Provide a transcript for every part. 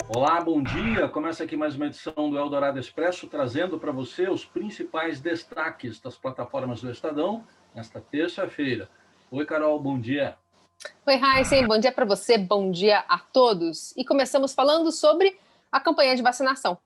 Olá, bom dia. Começa aqui mais uma edição do Eldorado Expresso, trazendo para você os principais destaques das plataformas do Estadão nesta terça-feira. Oi, Carol, bom dia. Oi, Heisen, bom dia para você, bom dia a todos. E começamos falando sobre a campanha de vacinação.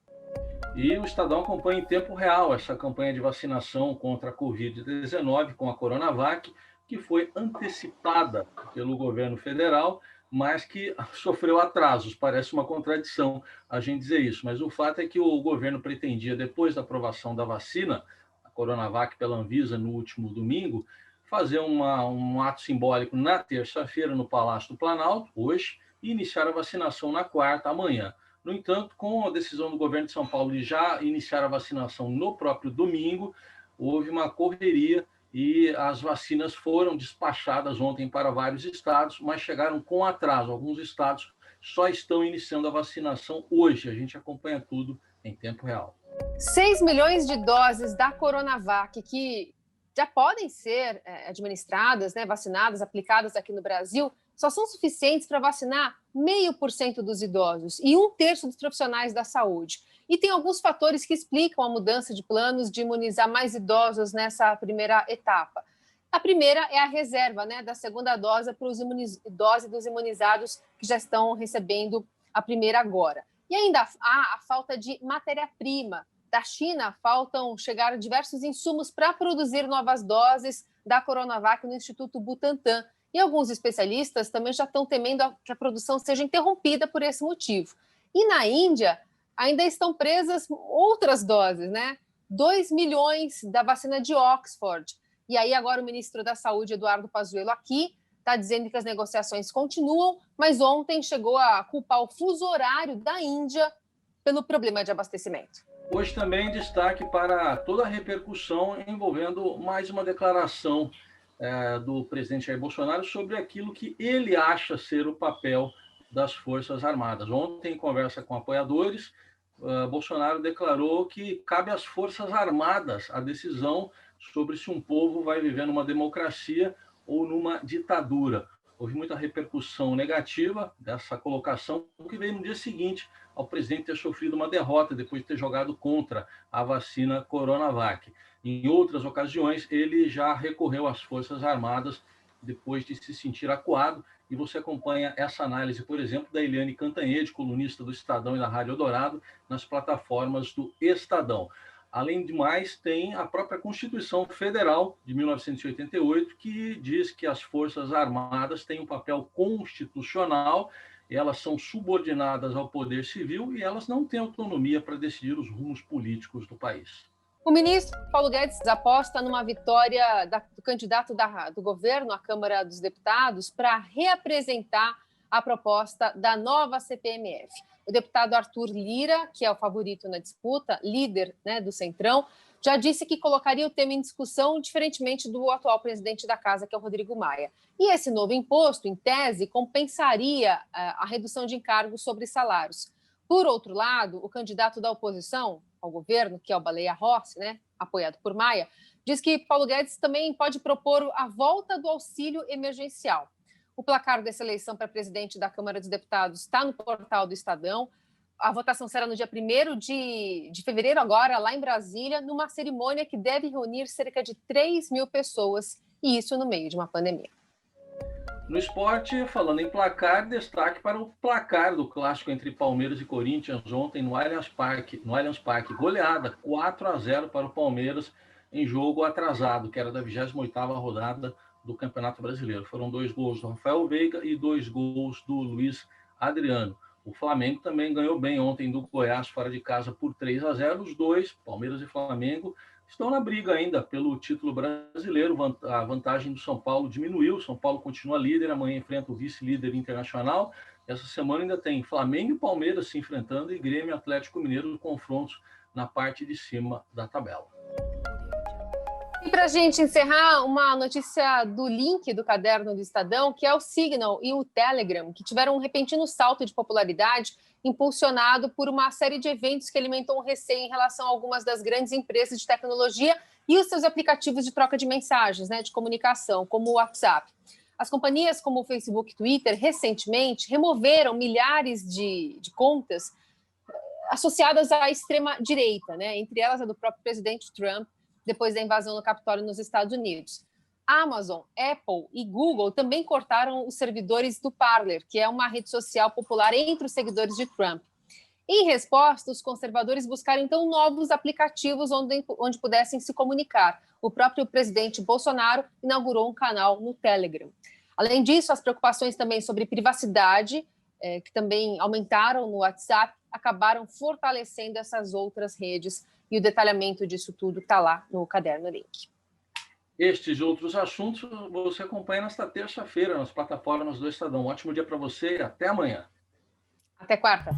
E o Estadão acompanha em tempo real essa campanha de vacinação contra a Covid-19 com a Coronavac, que foi antecipada pelo governo federal, mas que sofreu atrasos. Parece uma contradição a gente dizer isso, mas o fato é que o governo pretendia, depois da aprovação da vacina, a Coronavac pela Anvisa no último domingo, fazer um ato simbólico na terça-feira no Palácio do Planalto, hoje, e iniciar a vacinação na quarta, amanhã. No entanto, com a decisão do governo de São Paulo de já iniciar a vacinação no próprio domingo, houve uma correria e as vacinas foram despachadas ontem para vários estados, mas chegaram com atraso. Alguns estados só estão iniciando a vacinação hoje. A gente acompanha tudo em tempo real. 6 milhões de doses da Coronavac que já podem ser administradas, vacinadas, aplicadas aqui no Brasil, só são suficientes para vacinar 0,5% dos idosos e 1/3 dos profissionais da saúde. E tem alguns fatores que explicam a mudança de planos de imunizar mais idosos nessa primeira etapa. A primeira é a reserva da segunda dose para os dose dos imunizados que já estão recebendo a primeira agora. E ainda há a falta de matéria-prima. Da China, faltam chegar diversos insumos para produzir novas doses da Coronavac no Instituto Butantan. E alguns especialistas também já estão temendo que a produção seja interrompida por esse motivo. E na Índia, ainda estão presas outras doses, 2 milhões da vacina de Oxford. E aí agora o ministro da Saúde, Eduardo Pazuello, aqui está dizendo que as negociações continuam, mas ontem chegou a culpar o fuso horário da Índia pelo problema de abastecimento. Hoje também destaque para toda a repercussão envolvendo mais uma declaração do presidente Jair Bolsonaro sobre aquilo que ele acha ser o papel das Forças Armadas. Ontem, em conversa com apoiadores, Bolsonaro declarou que cabe às Forças Armadas a decisão sobre se um povo vai viver numa democracia ou numa ditadura. Houve muita repercussão negativa dessa colocação, que veio no dia seguinte ao presidente ter sofrido uma derrota depois de ter jogado contra a vacina Coronavac. Em outras ocasiões, ele já recorreu às Forças Armadas depois de se sentir acuado, e você acompanha essa análise, por exemplo, da Eliane Cantanhede, colunista do Estadão e da Rádio Eldorado, nas plataformas do Estadão. Além de mais, tem a própria Constituição Federal de 1988, que diz que as Forças Armadas têm um papel constitucional, elas são subordinadas ao poder civil e elas não têm autonomia para decidir os rumos políticos do país. O ministro Paulo Guedes aposta numa vitória do candidato do governo à Câmara dos Deputados para reapresentar a proposta da nova CPMF. O deputado Arthur Lira, que é o favorito na disputa, líder do Centrão, já disse que colocaria o tema em discussão, diferentemente do atual presidente da casa, que é o Rodrigo Maia. E esse novo imposto, em tese, compensaria a redução de encargos sobre salários. Por outro lado, o candidato da oposição ao governo, que é o Baleia Rossi, apoiado por Maia, diz que Paulo Guedes também pode propor a volta do auxílio emergencial. O placar dessa eleição para presidente da Câmara dos Deputados está no portal do Estadão. A votação será no dia 1º de fevereiro, agora, lá em Brasília, numa cerimônia que deve reunir cerca de 3 mil pessoas, e isso no meio de uma pandemia. No esporte, falando em placar, destaque para o placar do clássico entre Palmeiras e Corinthians ontem no Allianz Parque. Goleada 4-0 para o Palmeiras em jogo atrasado, que era da 28ª rodada do Campeonato Brasileiro. Foram 2 gols do Rafael Veiga e 2 gols do Luiz Adriano. O Flamengo também ganhou bem ontem do Goiás fora de casa por 3-0. Os dois, Palmeiras e Flamengo, estão na briga ainda pelo título brasileiro. A vantagem do São Paulo diminuiu. O São Paulo continua líder. Amanhã enfrenta o vice-líder Internacional. Essa semana ainda tem Flamengo e Palmeiras se enfrentando e Grêmio e Atlético Mineiro confrontos na parte de cima da tabela. E para a gente encerrar, uma notícia do link do caderno do Estadão, que é o Signal e o Telegram, que tiveram um repentino salto de popularidade impulsionado por uma série de eventos que alimentou um receio em relação a algumas das grandes empresas de tecnologia e os seus aplicativos de troca de mensagens, de comunicação, como o WhatsApp. As companhias como o Facebook e Twitter, recentemente, removeram milhares de contas associadas à extrema-direita, né? Entre elas a do próprio presidente Trump, depois da invasão no Capitólio nos Estados Unidos. Amazon, Apple e Google também cortaram os servidores do Parler, que é uma rede social popular entre os seguidores de Trump. Em resposta, os conservadores buscaram, então, novos aplicativos onde pudessem se comunicar. O próprio presidente Bolsonaro inaugurou um canal no Telegram. Além disso, as preocupações também sobre privacidade, que também aumentaram no WhatsApp, acabaram fortalecendo essas outras redes. E o detalhamento disso tudo está lá no Caderno Link. Estes e outros assuntos você acompanha nesta terça-feira nas plataformas do Estadão. Um ótimo dia para você e até amanhã. Até quarta.